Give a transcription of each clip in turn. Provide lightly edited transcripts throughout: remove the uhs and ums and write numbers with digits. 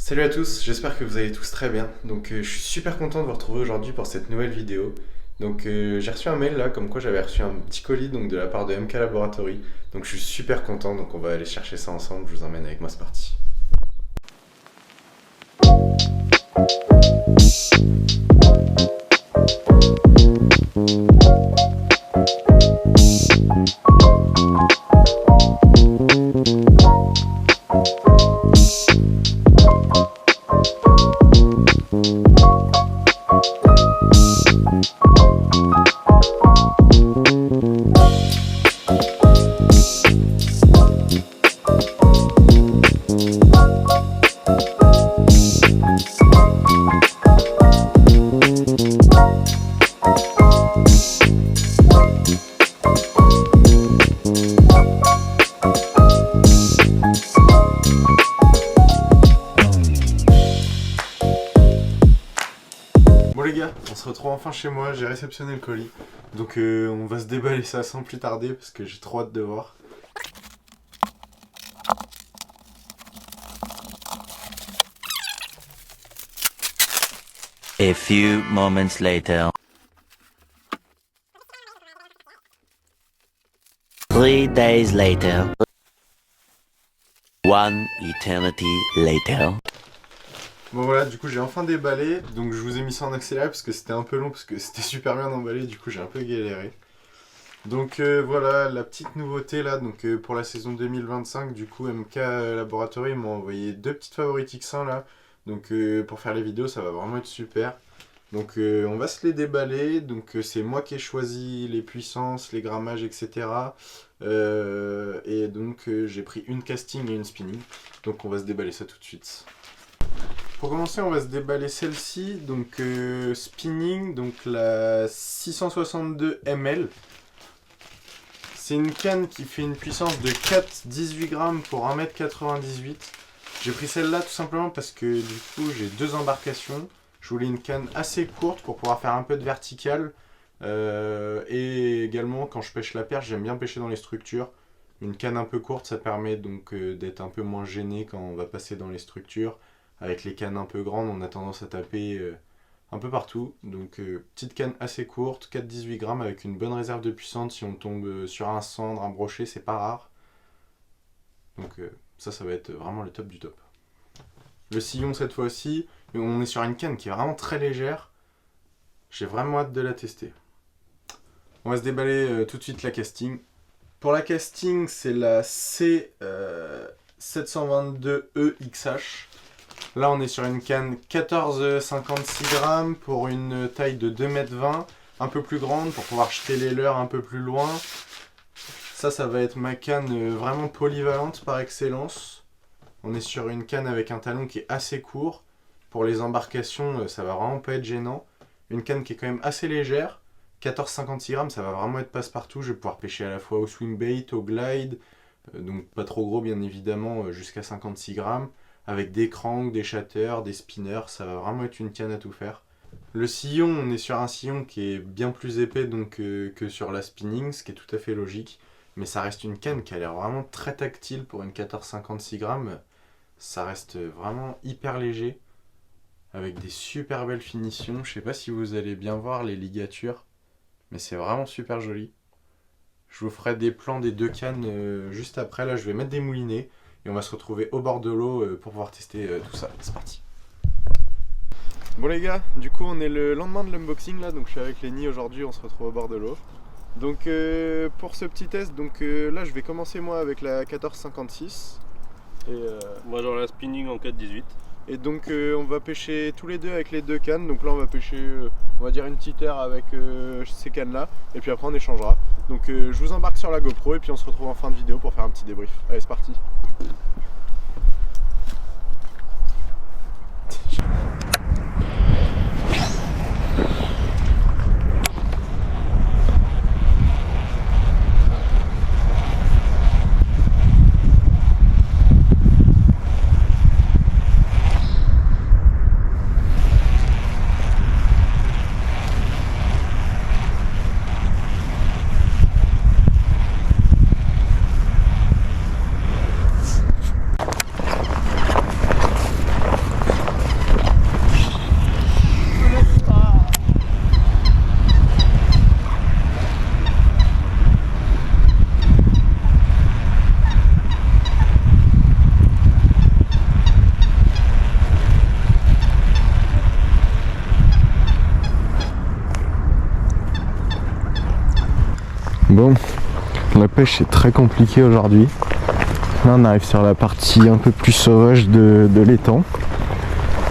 Salut à tous, j'espère que vous allez tous très bien. Je suis super content de vous retrouver aujourd'hui pour cette nouvelle vidéo. J'ai reçu un mail là, comme quoi j'avais reçu un petit colis de la part de MK Laboratory. Donc je suis super content, donc on va aller chercher ça ensemble, je vous emmène avec moi, c'est parti. Bon les gars, on se retrouve enfin chez moi, j'ai réceptionné le colis. On va se déballer ça sans plus tarder parce que j'ai trop hâte de voir. A few moments later. 3 days later. One eternity later. Bon voilà, du coup j'ai enfin déballé, donc je vous ai mis ça en accéléré parce que c'était un peu long, parce que c'était super bien emballé, du coup j'ai un peu galéré. Voilà, la petite nouveauté là, pour la saison 2025, du coup MK Laboratory m'a envoyé deux petites favorites X1 là. Pour faire les vidéos ça va vraiment être super. On va se les déballer, c'est moi qui ai choisi les puissances, les grammages, etc. J'ai pris une casting et une spinning, donc on va se déballer ça tout de suite. Pour commencer, on va se déballer celle-ci, spinning, la 662 ml. C'est une canne qui fait une puissance de 4,18 grammes pour 1,98 m. J'ai pris celle-là tout simplement parce que du coup j'ai deux embarcations. Je voulais une canne assez courte pour pouvoir faire un peu de vertical. Et également quand je pêche la perche, j'aime bien pêcher dans les structures. Une canne un peu courte, ça permet d'être un peu moins gêné quand on va passer dans les structures. Avec les cannes un peu grandes, on a tendance à taper un peu partout. Petite canne assez courte, 4,18 grammes avec une bonne réserve de puissance. Si on tombe sur un cendre, un brochet, c'est pas rare. Ça va être vraiment le top du top. Le sillon cette fois-ci, on est sur une canne qui est vraiment très légère. J'ai vraiment hâte de la tester. On va se déballer tout de suite la casting. Pour la casting, c'est la C722EXH. Là, on est sur une canne 14,56 grammes pour une taille de 2,20 m, un peu plus grande pour pouvoir jeter les leurres un peu plus loin. Ça va être ma canne vraiment polyvalente par excellence. On est sur une canne avec un talon qui est assez court. Pour les embarcations, ça va vraiment pas être gênant. Une canne qui est quand même assez légère. 14,56 grammes, ça va vraiment être passe-partout. Je vais pouvoir pêcher à la fois au swim bait, au glide. Donc pas trop gros bien évidemment, jusqu'à 56 grammes. Avec des cranks, des shatters, des spinners, ça va vraiment être une canne à tout faire. Le sillon, on est sur un sillon qui est bien plus épais que sur la spinning, ce qui est tout à fait logique. Mais ça reste une canne qui a l'air vraiment très tactile pour une 14,56 grammes. Ça reste vraiment hyper léger, avec des super belles finitions. Je sais pas si vous allez bien voir les ligatures, mais c'est vraiment super joli. Je vous ferai des plans des deux cannes juste après. Là, je vais mettre des moulinets. Et on va se retrouver au bord de l'eau pour pouvoir tester tout ça. C'est parti. Bon les gars, du coup on est le lendemain de l'unboxing là, donc je suis avec Lenny aujourd'hui, on se retrouve au bord de l'eau. Pour ce petit test, là je vais commencer moi avec la 14,56. Moi dans la spinning en 4,18. Et on va pêcher tous les deux avec les deux cannes. Donc là on va pêcher, on va dire une petite heure avec ces cannes là. Et puis après on échangera. Je vous embarque sur la GoPro et puis on se retrouve en fin de vidéo pour faire un petit débrief. Allez c'est parti. Bon, la pêche est très compliquée aujourd'hui. Là on arrive sur la partie un peu plus sauvage de l'étang.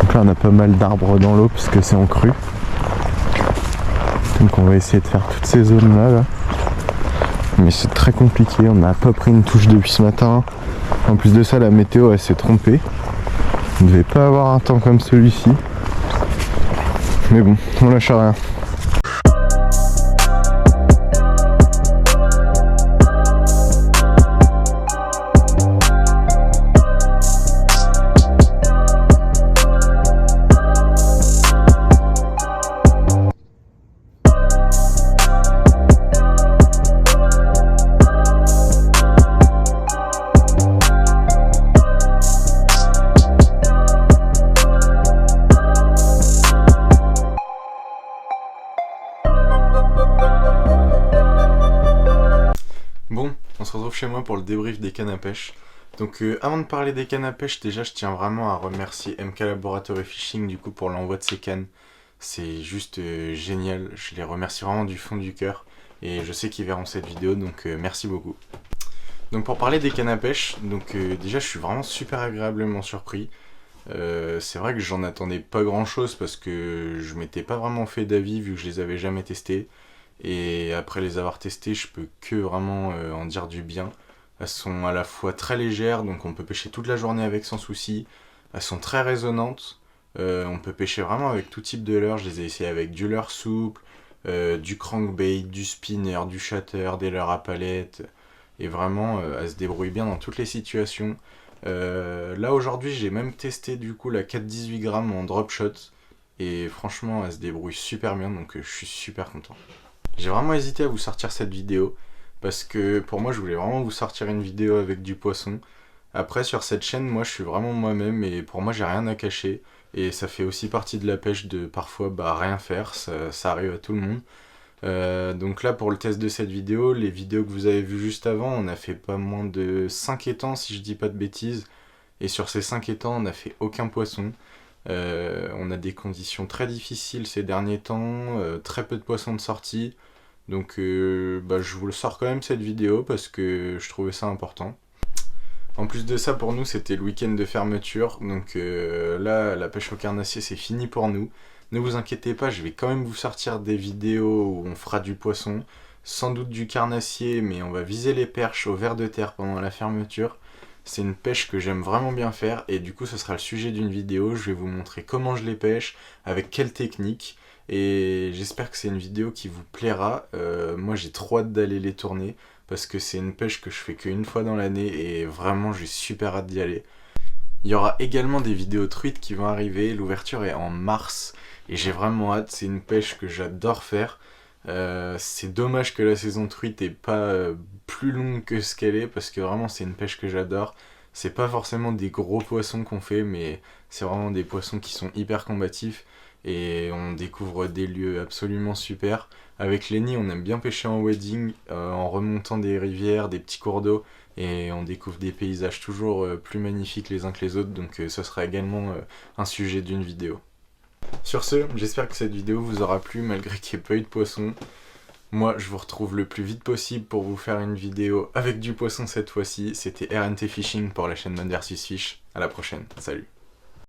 Donc là on a pas mal d'arbres dans l'eau parce que c'est en crue. Donc on va essayer de faire toutes ces zones là. Mais c'est très compliqué, on n'a pas pris une touche depuis ce matin. En plus de ça la météo elle s'est trompée. On ne devait pas avoir un temps comme celui-ci. Mais bon, on lâche rien. Bon, on se retrouve chez moi pour le débrief des cannes à pêche. Donc avant de parler des cannes à pêche, déjà je tiens vraiment à remercier MK Laboratory Fishing du coup pour l'envoi de ces cannes. C'est juste génial, je les remercie vraiment du fond du cœur. Et je sais qu'ils verront cette vidéo, donc merci beaucoup. Donc pour parler des cannes à pêche, donc déjà je suis vraiment super agréablement surpris. C'est vrai que j'en attendais pas grand chose parce que je m'étais pas vraiment fait d'avis vu que je les avais jamais testées. Et après les avoir testées, je peux que vraiment en dire du bien. Elles sont à la fois très légères, donc on peut pêcher toute la journée avec sans souci. Elles sont très résonnantes, on peut pêcher vraiment avec tout type de leurre. Je les ai essayées avec du leurre souple, du crankbait, du spinner, du shatter, des leurres à palette. Et vraiment, elles se débrouillent bien dans toutes les situations. Là aujourd'hui, j'ai même testé du coup la 4-18 grammes en drop shot. Et franchement, elle se débrouille super bien, donc je suis super content. J'ai vraiment hésité à vous sortir cette vidéo parce que pour moi je voulais vraiment vous sortir une vidéo avec du poisson. Après sur cette chaîne moi je suis vraiment moi-même et pour moi j'ai rien à cacher et ça fait aussi partie de la pêche de parfois rien faire, ça arrive à tout le monde. Donc là pour le test de cette vidéo, les vidéos que vous avez vues juste avant, on a fait pas moins de 5 étangs si je dis pas de bêtises. Et sur ces 5 étangs on a fait aucun poisson. On a des conditions très difficiles ces derniers temps, très peu de poissons de sortie. Donc je vous le sors quand même cette vidéo parce que je trouvais ça important. En plus de ça pour nous c'était le week-end de fermeture. Donc là la pêche au carnassier c'est fini pour nous. Ne vous inquiétez pas, je vais quand même vous sortir des vidéos où on fera du poisson. Sans doute du carnassier, mais on va viser les perches au ver de terre pendant la fermeture. C'est une pêche que j'aime vraiment bien faire et du coup ce sera le sujet d'une vidéo. Je vais vous montrer comment je les pêche, avec quelle technique. Et j'espère que c'est une vidéo qui vous plaira. Moi j'ai trop hâte d'aller les tourner parce que c'est une pêche que je fais qu'une fois dans l'année et vraiment j'ai super hâte d'y aller. Il y aura également des vidéos truites qui vont arriver, l'ouverture est en mars et j'ai vraiment hâte, c'est une pêche que j'adore faire. C'est dommage que la saison truite est pas plus longue que ce qu'elle est parce que vraiment c'est une pêche que j'adore. C'est pas forcément des gros poissons qu'on fait mais c'est vraiment des poissons qui sont hyper combatifs et on découvre des lieux absolument super. Avec Lenny on aime bien pêcher en wedding, en remontant des rivières, des petits cours d'eau et on découvre des paysages toujours plus magnifiques les uns que les autres donc ce sera également un sujet d'une vidéo. Sur ce, j'espère que cette vidéo vous aura plu malgré qu'il n'y ait pas eu de poisson. Moi, je vous retrouve le plus vite possible pour vous faire une vidéo avec du poisson cette fois-ci. C'était RNT Fishing pour la chaîne Man vs Fish. À la prochaine, salut.